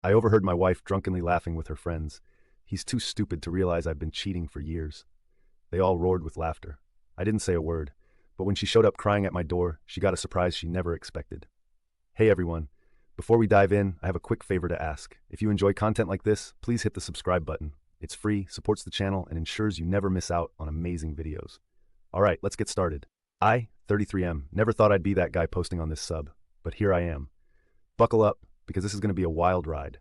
I overheard my wife drunkenly laughing with her friends. He's too stupid to realize I've been cheating for years. They all roared with laughter. I didn't say a word, but when she showed up crying at my door, she got a surprise she never expected. Hey everyone. Before we dive in, I have a quick favor to ask. If you enjoy content like this, please hit the subscribe button. It's free, supports the channel, and ensures you never miss out on amazing videos. Alright, let's get started. I, 33M, never thought I'd be that guy posting on this sub, but here I am. Buckle up, because this is going to be a wild ride.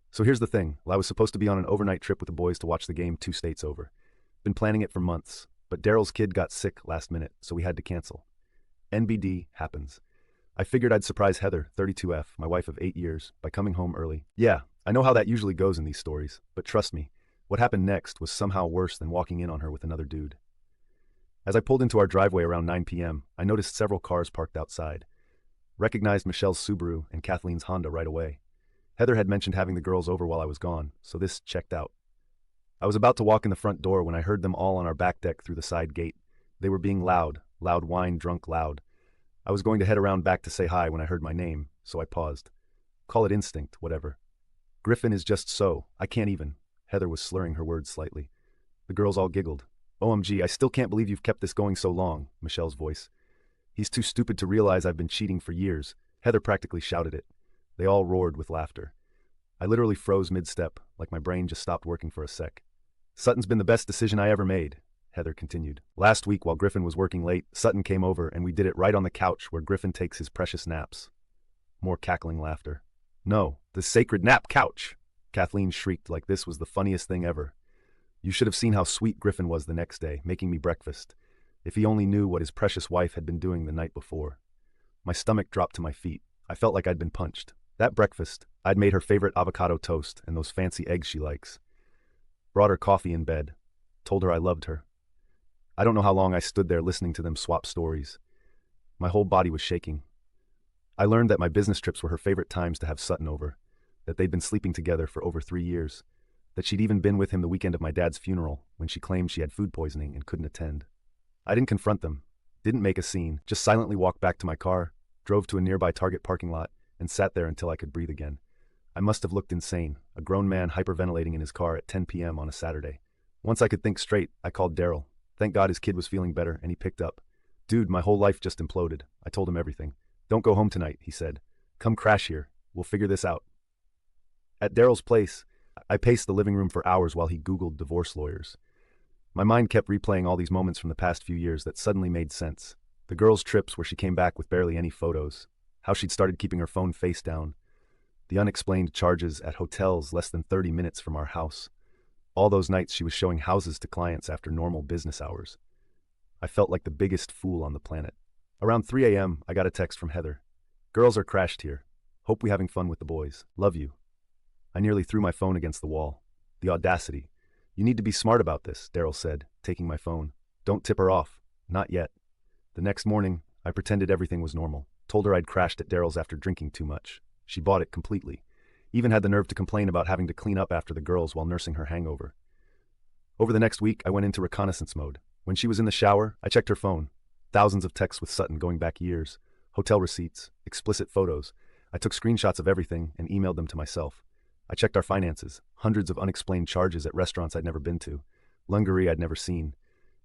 So here's the thing, I was supposed to be on an overnight trip with the boys to watch the game 2 states over. Been planning it for months, but Daryl's kid got sick last minute, so we had to cancel. NBD happens. I figured I'd surprise Heather, 32F, my wife of 8 years, by coming home early. Yeah, I know how that usually goes in these stories, but trust me, what happened next was somehow worse than walking in on her with another dude. As I pulled into our driveway around 9 p.m., I noticed several cars parked outside. Recognized Michelle's Subaru and Kathleen's Honda right away. Heather had mentioned having the girls over while I was gone, so this checked out. I was about to walk in the front door when I heard them all on our back deck through the side gate. They were being loud wine, drunk loud. I was going to head around back to say hi when I heard my name, so I paused. Call it instinct, whatever. Griffin is just so, I can't even. Heather was slurring her words slightly. The girls all giggled. OMG, I still can't believe you've kept this going so long, Michelle's voice. He's too stupid to realize I've been cheating for years. Heather practically shouted it. They all roared with laughter. I literally froze mid-step, like my brain just stopped working for a sec. Sutton's been the best decision I ever made, Heather continued. Last week while Griffin was working late, Sutton came over and we did it right on the couch where Griffin takes his precious naps. More cackling laughter. No, the sacred nap couch! Kathleen shrieked like this was the funniest thing ever. You should have seen how sweet Griffin was the next day, making me breakfast. If he only knew what his precious wife had been doing the night before. My stomach dropped to my feet. I felt like I'd been punched. That breakfast, I'd made her favorite avocado toast and those fancy eggs she likes. Brought her coffee in bed. Told her I loved her. I don't know how long I stood there listening to them swap stories. My whole body was shaking. I learned that my business trips were her favorite times to have Sutton over, that they'd been sleeping together for over 3 years, that she'd even been with him the weekend of my dad's funeral when she claimed she had food poisoning and couldn't attend. I didn't confront them, didn't make a scene, just silently walked back to my car, drove to a nearby Target parking lot, and sat there until I could breathe again. I must have looked insane, a grown man hyperventilating in his car at 10 p.m. on a Saturday. Once I could think straight, I called Daryl. Thank God his kid was feeling better, and he picked up. Dude, my whole life just imploded. I told him everything. Don't go home tonight, he said. Come crash here. We'll figure this out. At Daryl's place, I paced the living room for hours while he Googled divorce lawyers. My mind kept replaying all these moments from the past few years that suddenly made sense. The girls' trips where she came back with barely any photos. How she'd started keeping her phone face down. The unexplained charges at hotels less than 30 minutes from our house. All those nights she was showing houses to clients after normal business hours. I felt like the biggest fool on the planet. Around 3 a.m., I got a text from Heather. Girls are crashed here. Hope we having fun with the boys. Love you. I nearly threw my phone against the wall. The audacity. You need to be smart about this, Daryl said, taking my phone. Don't tip her off. Not yet. The next morning, I pretended everything was normal. Told her I'd crashed at Daryl's after drinking too much. She bought it completely. Even had the nerve to complain about having to clean up after the girls while nursing her hangover. Over the next week, I went into reconnaissance mode. When she was in the shower, I checked her phone. Thousands of texts with Sutton going back years. Hotel receipts, explicit photos. I took screenshots of everything and emailed them to myself. I checked our finances. Hundreds of unexplained charges at restaurants I'd never been to. Lingerie I'd never seen.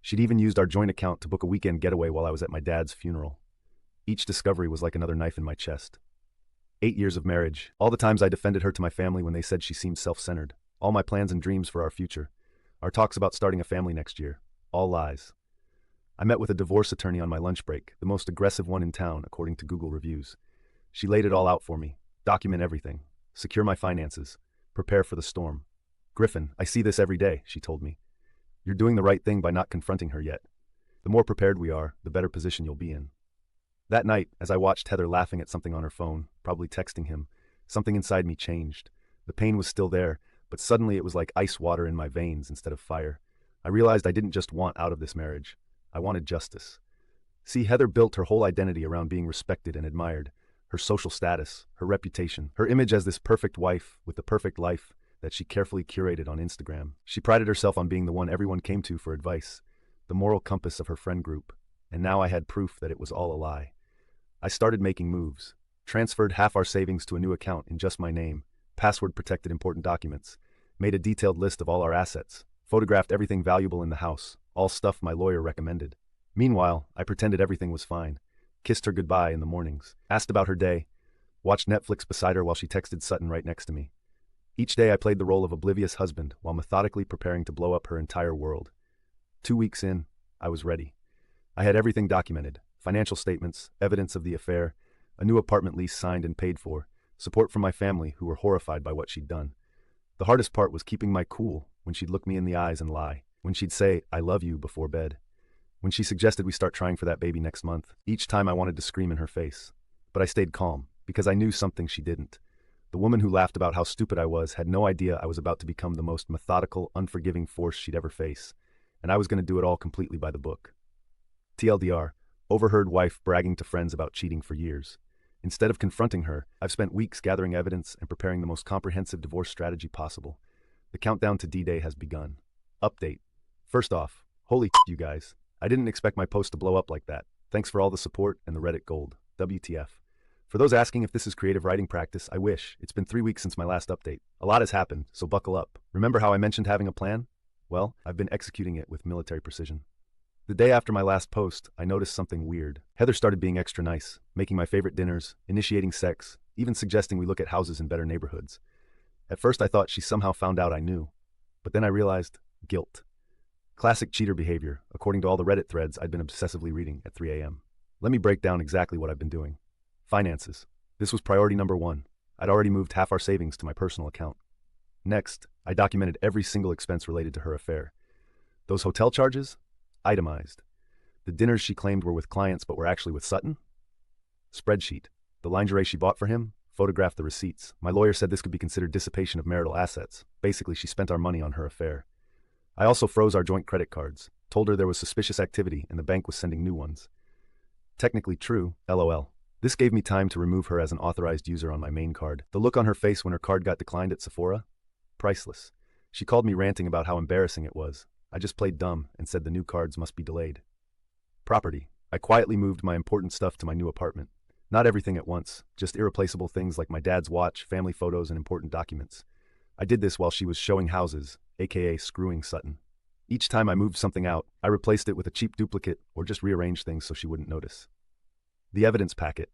She'd even used our joint account to book a weekend getaway while I was at my dad's funeral. Each discovery was like another knife in my chest. 8 years of marriage, all the times I defended her to my family when they said she seemed self-centered, all my plans and dreams for our future, our talks about starting a family next year, all lies. I met with a divorce attorney on my lunch break, the most aggressive one in town according to Google reviews. She laid it all out for me, document everything, secure my finances, prepare for the storm. Griffin, I see this every day, she told me. You're doing the right thing by not confronting her yet. The more prepared we are, the better position you'll be in. That night, as I watched Heather laughing at something on her phone, probably texting him, something inside me changed. The pain was still there, but suddenly it was like ice water in my veins instead of fire. I realized I didn't just want out of this marriage. I wanted justice. See, Heather built her whole identity around being respected and admired. Her social status, her reputation, her image as this perfect wife with the perfect life that she carefully curated on Instagram. She prided herself on being the one everyone came to for advice, the moral compass of her friend group, and now I had proof that it was all a lie. I started making moves, transferred half our savings to a new account in just my name, password-protected important documents, made a detailed list of all our assets, photographed everything valuable in the house, all stuff my lawyer recommended. Meanwhile, I pretended everything was fine, kissed her goodbye in the mornings, asked about her day, watched Netflix beside her while she texted Sutton right next to me. Each day I played the role of oblivious husband while methodically preparing to blow up her entire world. 2 weeks in, I was ready. I had everything documented, financial statements, evidence of the affair, a new apartment lease signed and paid for, support from my family who were horrified by what she'd done. The hardest part was keeping my cool when she'd look me in the eyes and lie, when she'd say, "I love you," before bed, when she suggested we start trying for that baby next month. Each time I wanted to scream in her face. But I stayed calm, because I knew something she didn't. The woman who laughed about how stupid I was had no idea I was about to become the most methodical, unforgiving force she'd ever face, and I was going to do it all completely by the book. TLDR, overheard wife bragging to friends about cheating for years. Instead of confronting her, I've spent weeks gathering evidence and preparing the most comprehensive divorce strategy possible. The countdown to D-Day has begun. Update. First off, holy you guys. I didn't expect my post to blow up like that. Thanks for all the support and the Reddit gold. WTF. For those asking if this is creative writing practice, I wish. It's been 3 weeks since my last update. A lot has happened, so buckle up. Remember how I mentioned having a plan? Well, I've been executing it with military precision. The day after my last post, I noticed something weird. Heather started being extra nice, making my favorite dinners, initiating sex, even suggesting we look at houses in better neighborhoods. At first I thought she somehow found out I knew, but then I realized guilt. Classic cheater behavior, according to all the Reddit threads I'd been obsessively reading at 3 a.m. Let me break down exactly what I've been doing. Finances. This was priority number 1. I'd already moved half our savings to my personal account. Next, I documented every single expense related to her affair. Those hotel charges? Itemized. The dinners she claimed were with clients but were actually with Sutton? Spreadsheet. The lingerie she bought for him? Photographed the receipts. My lawyer said this could be considered dissipation of marital assets. Basically, she spent our money on her affair. I also froze our joint credit cards, told her there was suspicious activity and the bank was sending new ones. Technically true, LOL. This gave me time to remove her as an authorized user on my main card. The look on her face when her card got declined at Sephora? Priceless. She called me ranting about how embarrassing it was. I just played dumb and said the new cards must be delayed. Property. I quietly moved my important stuff to my new apartment. Not everything at once, just irreplaceable things like my dad's watch, family photos, and important documents. I did this while she was showing houses, aka screwing Sutton. Each time I moved something out, I replaced it with a cheap duplicate or just rearranged things so she wouldn't notice. The evidence packet.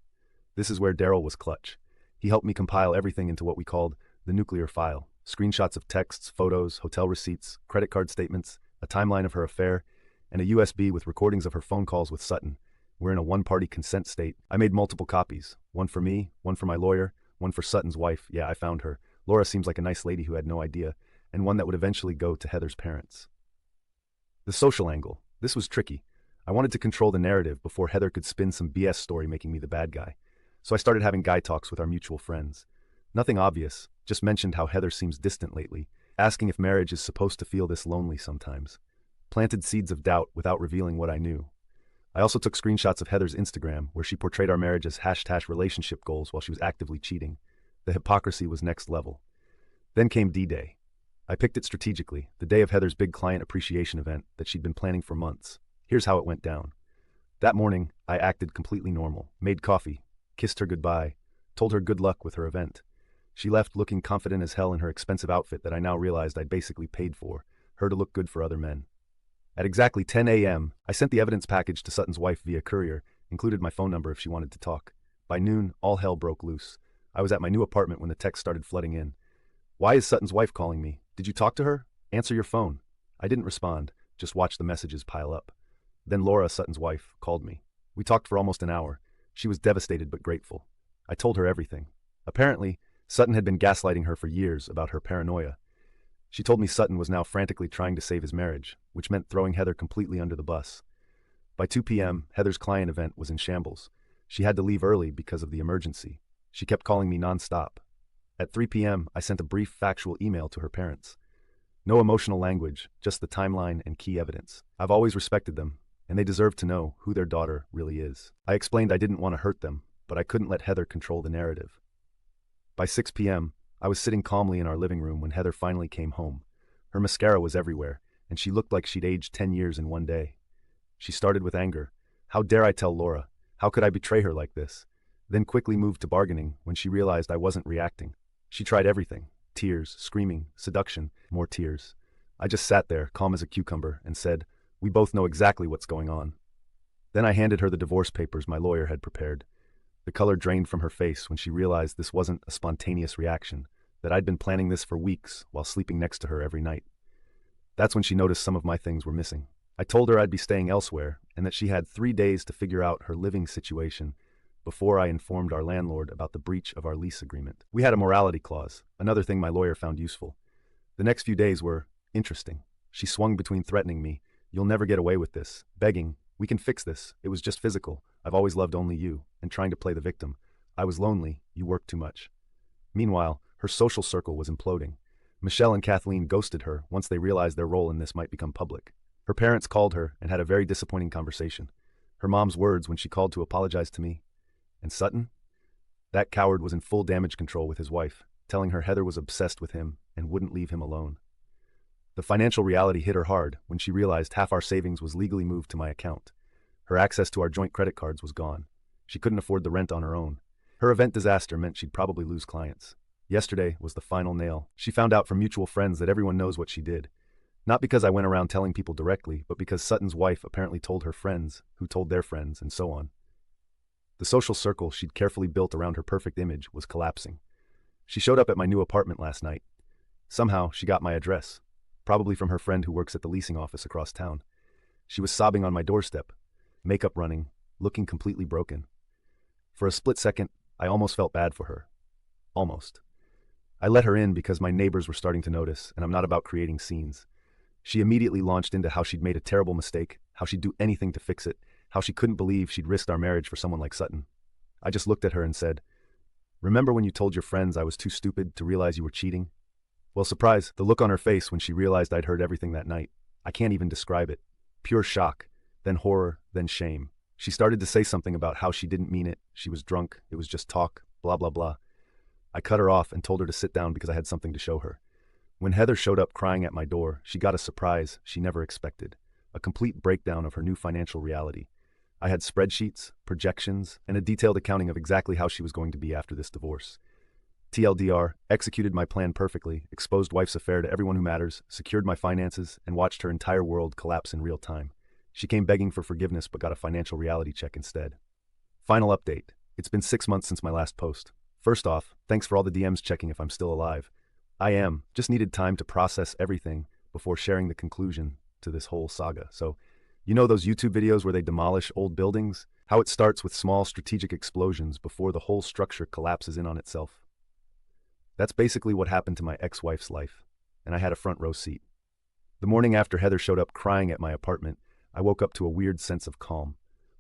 This is where Daryl was clutch. He helped me compile everything into what we called the nuclear file. Screenshots of texts, photos, hotel receipts, credit card statements, a timeline of her affair, and a USB with recordings of her phone calls with Sutton. We're in a one-party consent state. I made multiple copies. One for me, one for my lawyer, one for Sutton's wife. Yeah, I found her. Laura seems like a nice lady who had no idea, and one that would eventually go to Heather's parents. The social angle. This was tricky. I wanted to control the narrative before Heather could spin some BS story making me the bad guy. So I started having guy talks with our mutual friends. Nothing obvious, just mentioned how Heather seems distant lately, asking if marriage is supposed to feel this lonely sometimes. Planted seeds of doubt without revealing what I knew. I also took screenshots of Heather's Instagram, where she portrayed our marriage as # relationship goals while she was actively cheating. The hypocrisy was next level. Then came D-Day. I picked it strategically, the day of Heather's big client appreciation event that she'd been planning for months. Here's how it went down. That morning, I acted completely normal, made coffee, kissed her goodbye, told her good luck with her event. She left looking confident as hell in her expensive outfit that I now realized I'd basically paid for, her to look good for other men. At exactly 10 a.m., I sent the evidence package to Sutton's wife via courier, included my phone number if she wanted to talk. By noon, all hell broke loose. I was at my new apartment when the texts started flooding in. "Why is Sutton's wife calling me? Did you talk to her? Answer your phone." I didn't respond, just watched the messages pile up. Then Laura, Sutton's wife, called me. We talked for almost an hour. She was devastated but grateful. I told her everything. Apparently, Sutton had been gaslighting her for years about her paranoia. She told me Sutton was now frantically trying to save his marriage, which meant throwing Heather completely under the bus. By 2 p.m., Heather's client event was in shambles. She had to leave early because of the emergency. She kept calling me nonstop. At 3 p.m., I sent a brief factual email to her parents. No emotional language, just the timeline and key evidence. I've always respected them, and they deserve to know who their daughter really is. I explained I didn't want to hurt them, but I couldn't let Heather control the narrative. By 6 p.m., I was sitting calmly in our living room when Heather finally came home. Her mascara was everywhere, and she looked like she'd aged 10 years in one day. She started with anger. How dare I tell Laura? How could I betray her like this? Then quickly moved to bargaining when she realized I wasn't reacting. She tried everything. Tears, screaming, seduction, more tears. I just sat there, calm as a cucumber, and said, "We both know exactly what's going on." Then I handed her the divorce papers my lawyer had prepared. The color drained from her face when she realized this wasn't a spontaneous reaction, that I'd been planning this for weeks while sleeping next to her every night. That's when she noticed some of my things were missing. I told her I'd be staying elsewhere and that she had 3 days to figure out her living situation before I informed our landlord about the breach of our lease agreement. We had a morality clause, another thing my lawyer found useful. The next few days were interesting. She swung between threatening me, "You'll never get away with this," begging, "We can fix this. It was just physical. I've always loved only you," and trying to play the victim. "I was lonely. You worked too much." Meanwhile, her social circle was imploding. Michelle and Kathleen ghosted her once they realized their role in this might become public. Her parents called her and had a very disappointing conversation. Her mom's words when she called to apologize to me. And Sutton? That coward was in full damage control with his wife, telling her Heather was obsessed with him and wouldn't leave him alone. The financial reality hit her hard when she realized half our savings was legally moved to my account. Her access to our joint credit cards was gone. She couldn't afford the rent on her own. Her event disaster meant she'd probably lose clients. Yesterday was the final nail. She found out from mutual friends that everyone knows what she did. Not because I went around telling people directly, but because Sutton's wife apparently told her friends, who told their friends, and so on. The social circle she'd carefully built around her perfect image was collapsing. She showed up at my new apartment last night. Somehow, she got my address, probably from her friend who works at the leasing office across town. She was sobbing on my doorstep, makeup running, looking completely broken. For a split second, I almost felt bad for her. Almost. I let her in because my neighbors were starting to notice, and I'm not about creating scenes. She immediately launched into how she'd made a terrible mistake, how she'd do anything to fix it, how she couldn't believe she'd risked our marriage for someone like Sutton. I just looked at her and said, "Remember when you told your friends I was too stupid to realize you were cheating?" Well, surprise, the look on her face when she realized I'd heard everything that night. I can't even describe it. Pure shock, then horror, then shame. She started to say something about how she didn't mean it, she was drunk, it was just talk, blah blah blah. I cut her off and told her to sit down because I had something to show her. When Heather showed up crying at my door, she got a surprise she never expected, a complete breakdown of her new financial reality. I had spreadsheets, projections, and a detailed accounting of exactly how she was going to be after this divorce. TLDR, executed my plan perfectly, exposed wife's affair to everyone who matters, secured my finances, and watched her entire world collapse in real time. She came begging for forgiveness but got a financial reality check instead. Final update. It's been 6 months since my last post. First off, thanks for all the DMs checking if I'm still alive. I am. Just needed time to process everything before sharing the conclusion to this whole saga. So, you know those YouTube videos where they demolish old buildings? How it starts with small strategic explosions before the whole structure collapses in on itself? That's basically what happened to my ex-wife's life, and I had a front row seat. The morning after Heather showed up crying at my apartment, I woke up to a weird sense of calm.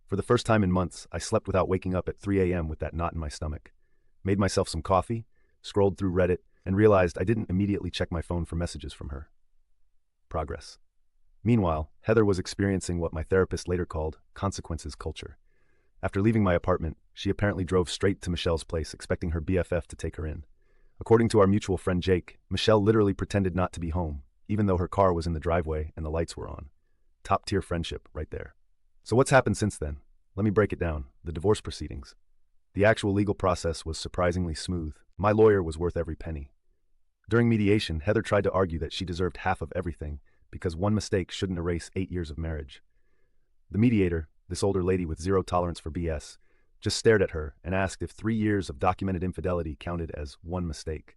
For the first time in months, I slept without waking up at 3 a.m. with that knot in my stomach. Made myself some coffee, scrolled through Reddit, and realized I didn't immediately check my phone for messages from her. Progress. Meanwhile, Heather was experiencing what my therapist later called consequences culture. After leaving my apartment, she apparently drove straight to Michelle's place, expecting her BFF to take her in. According to our mutual friend Jake, Michelle literally pretended not to be home, even though her car was in the driveway and the lights were on. Top-tier friendship right there. So what's happened since then? Let me break it down. The divorce proceedings. The actual legal process was surprisingly smooth. My lawyer was worth every penny. During mediation, Heather tried to argue that she deserved half of everything because one mistake shouldn't erase 8 years of marriage. The mediator, this older lady with zero tolerance for BS, just stared at her and asked if 3 years of documented infidelity counted as one mistake.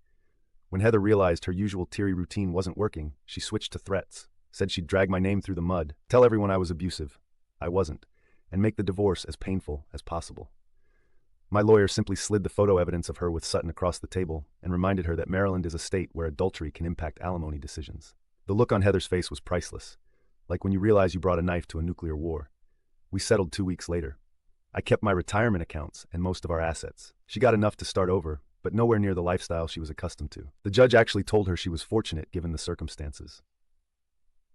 When Heather realized her usual teary routine wasn't working, she switched to threats, said she'd drag my name through the mud, tell everyone I was abusive. I wasn't, and make the divorce as painful as possible. My lawyer simply slid the photo evidence of her with Sutton across the table and reminded her that Maryland is a state where adultery can impact alimony decisions. The look on Heather's face was priceless, like when you realize you brought a knife to a nuclear war. We settled 2 weeks later. I kept my retirement accounts and most of our assets. She got enough to start over, but nowhere near the lifestyle she was accustomed to. The judge actually told her she was fortunate given the circumstances.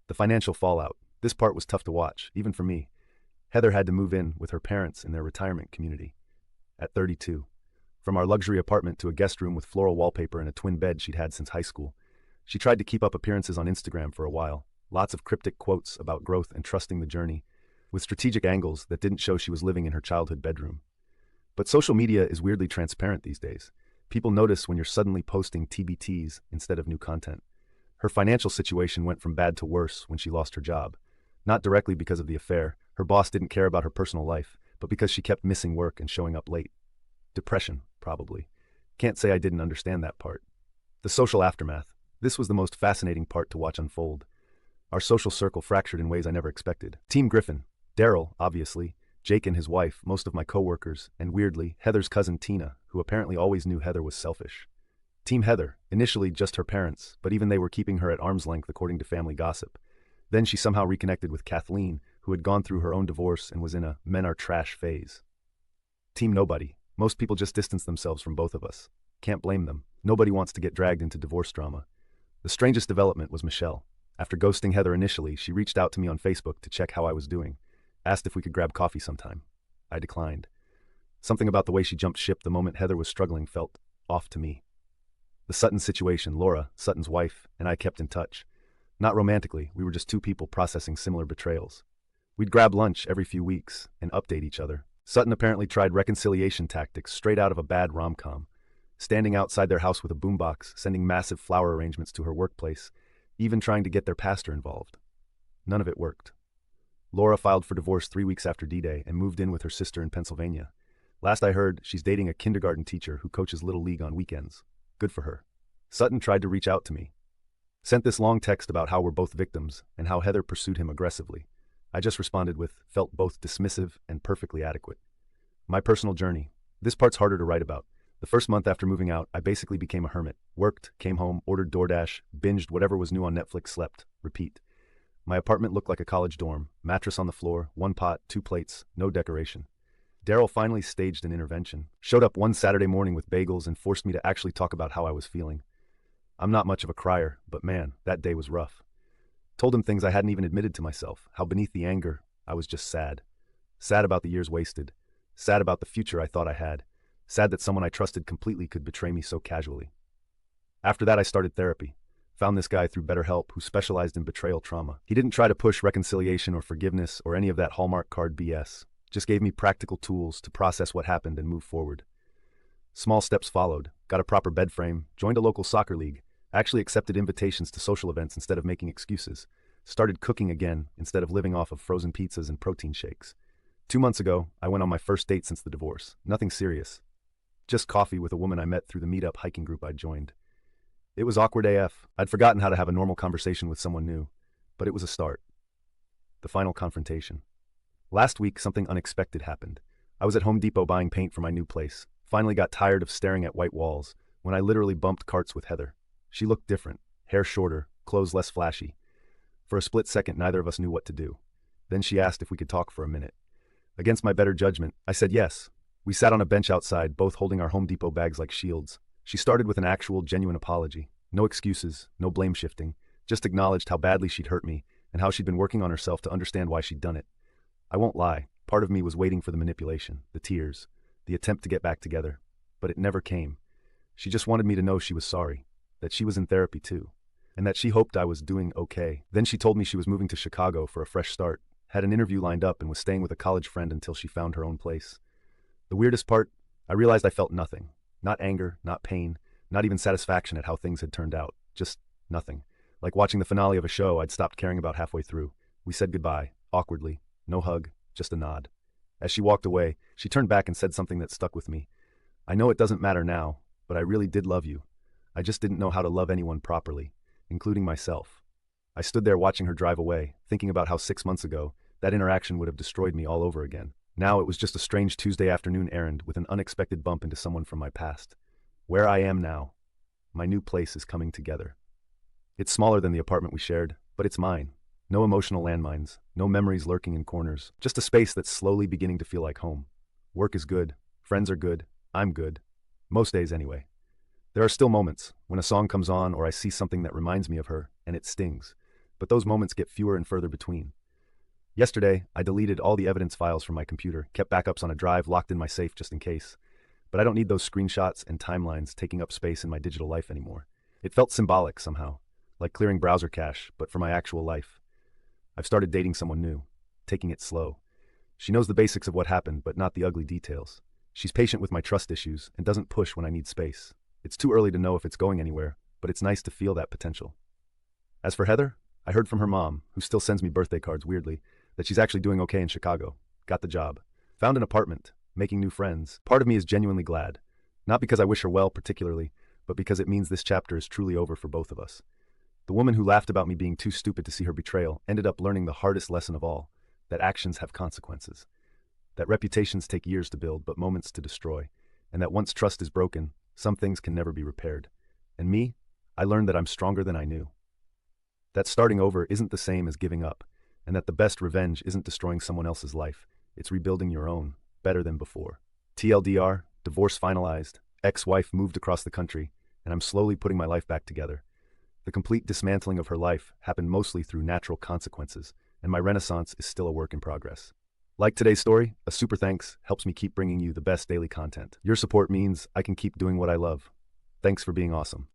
The financial fallout. This part was tough to watch, even for me. Heather had to move in with her parents in their retirement community. At 32. From our luxury apartment to a guest room with floral wallpaper and a twin bed she'd had since high school. She tried to keep up appearances on Instagram for a while. Lots of cryptic quotes about growth and trusting the journey, with strategic angles that didn't show she was living in her childhood bedroom. But social media is weirdly transparent these days. People notice when you're suddenly posting TBTs instead of new content. Her financial situation went from bad to worse when she lost her job. Not directly because of the affair, her boss didn't care about her personal life, but because she kept missing work and showing up late. Depression, probably. Can't say I didn't understand that part. The social aftermath. This was the most fascinating part to watch unfold. Our social circle fractured in ways I never expected. Team Griffin, Daryl, obviously, Jake and his wife, most of my coworkers, and weirdly, Heather's cousin Tina, who apparently always knew Heather was selfish. Team Heather, initially just her parents, but even they were keeping her at arm's length according to family gossip. Then she somehow reconnected with Kathleen, who had gone through her own divorce and was in a men are trash phase. Team Nobody. Most people just distance themselves from both of us. Can't blame them. Nobody wants to get dragged into divorce drama. The strangest development was Michelle. After ghosting Heather initially, she reached out to me on Facebook to check how I was doing. Asked if we could grab coffee sometime. I declined. Something about the way she jumped ship the moment Heather was struggling felt off to me. The Sutton situation, Laura, Sutton's wife, and I kept in touch. Not romantically, we were just two people processing similar betrayals. We'd grab lunch every few weeks and update each other. Sutton apparently tried reconciliation tactics straight out of a bad rom-com. Standing outside their house with a boombox, sending massive flower arrangements to her workplace, even trying to get their pastor involved. None of it worked. Laura filed for divorce 3 weeks after D-Day and moved in with her sister in Pennsylvania. Last I heard, she's dating a kindergarten teacher who coaches Little League on weekends. Good for her. Sutton tried to reach out to me. Sent this long text about how we're both victims and how Heather pursued him aggressively. I just responded with, felt both dismissive and perfectly adequate. My personal journey. This part's harder to write about. The first month after moving out, I basically became a hermit. Worked, came home, ordered DoorDash, binged whatever was new on Netflix, slept, repeat. My apartment looked like a college dorm. Mattress on the floor, 1 pot, 2 plates, no decoration. Daryl finally staged an intervention. Showed up one Saturday morning with bagels and forced me to actually talk about how I was feeling. I'm not much of a crier, but man, that day was rough. Told him things I hadn't even admitted to myself, how beneath the anger, I was just sad. Sad about the years wasted. Sad about the future I thought I had. Sad that someone I trusted completely could betray me so casually. After that, I started therapy. Found this guy through BetterHelp who specialized in betrayal trauma. He didn't try to push reconciliation or forgiveness or any of that Hallmark card BS. Just gave me practical tools to process what happened and move forward. Small steps followed. Got a proper bed frame, joined a local soccer league, actually accepted invitations to social events instead of making excuses, started cooking again instead of living off of frozen pizzas and protein shakes. 2 months ago, I went on my first date since the divorce. Nothing serious. Just coffee with a woman I met through the meetup hiking group I'd joined. It was awkward AF. I'd forgotten how to have a normal conversation with someone new, but it was a start. The final confrontation. Last week, something unexpected happened. I was at Home Depot buying paint for my new place. Finally got tired of staring at white walls when I literally bumped carts with Heather. She looked different, hair shorter, clothes less flashy. For a split second, neither of us knew what to do. Then she asked if we could talk for a minute. Against my better judgment, I said yes. We sat on a bench outside, both holding our Home Depot bags like shields. She started with an actual, genuine apology. No excuses, no blame shifting, just acknowledged how badly she'd hurt me and how she'd been working on herself to understand why she'd done it. I won't lie, part of me was waiting for the manipulation, the tears, the attempt to get back together, but it never came. She just wanted me to know she was sorry, that she was in therapy too, and that she hoped I was doing okay. Then she told me she was moving to Chicago for a fresh start, had an interview lined up and was staying with a college friend until she found her own place. The weirdest part, I realized I felt nothing. Not anger, not pain, not even satisfaction at how things had turned out. Just nothing. Like watching the finale of a show I'd stopped caring about halfway through. We said goodbye, awkwardly. No hug, just a nod. As she walked away, she turned back and said something that stuck with me. I know it doesn't matter now, but I really did love you. I just didn't know how to love anyone properly, including myself. I stood there watching her drive away, thinking about how 6 months ago, that interaction would have destroyed me all over again. Now it was just a strange Tuesday afternoon errand with an unexpected bump into someone from my past. Where I am now, my new place is coming together. It's smaller than the apartment we shared, but it's mine. No emotional landmines, no memories lurking in corners, just a space that's slowly beginning to feel like home. Work is good, friends are good, I'm good. Most days anyway. There are still moments when a song comes on or I see something that reminds me of her, and it stings. But those moments get fewer and further between. Yesterday, I deleted all the evidence files from my computer, kept backups on a drive locked in my safe just in case. But I don't need those screenshots and timelines taking up space in my digital life anymore. It felt symbolic somehow, like clearing browser cache, but for my actual life. I've started dating someone new, taking it slow. She knows the basics of what happened, but not the ugly details. She's patient with my trust issues and doesn't push when I need space. It's too early to know if it's going anywhere, but it's nice to feel that potential. As for Heather, I heard from her mom, who still sends me birthday cards weirdly, that she's actually doing okay in Chicago. Got the job. Found an apartment. Making new friends. Part of me is genuinely glad. Not because I wish her well particularly, but because it means this chapter is truly over for both of us. The woman who laughed about me being too stupid to see her betrayal ended up learning the hardest lesson of all, that actions have consequences. That reputations take years to build but moments to destroy, and that once trust is broken, some things can never be repaired. And me, I learned that I'm stronger than I knew. That starting over isn't the same as giving up, and that the best revenge isn't destroying someone else's life, it's rebuilding your own, better than before. TLDR, divorce finalized, ex-wife moved across the country, and I'm slowly putting my life back together. The complete dismantling of her life happened mostly through natural consequences, and my renaissance is still a work in progress. Like today's story, a super thanks helps me keep bringing you the best daily content. Your support means I can keep doing what I love. Thanks for being awesome.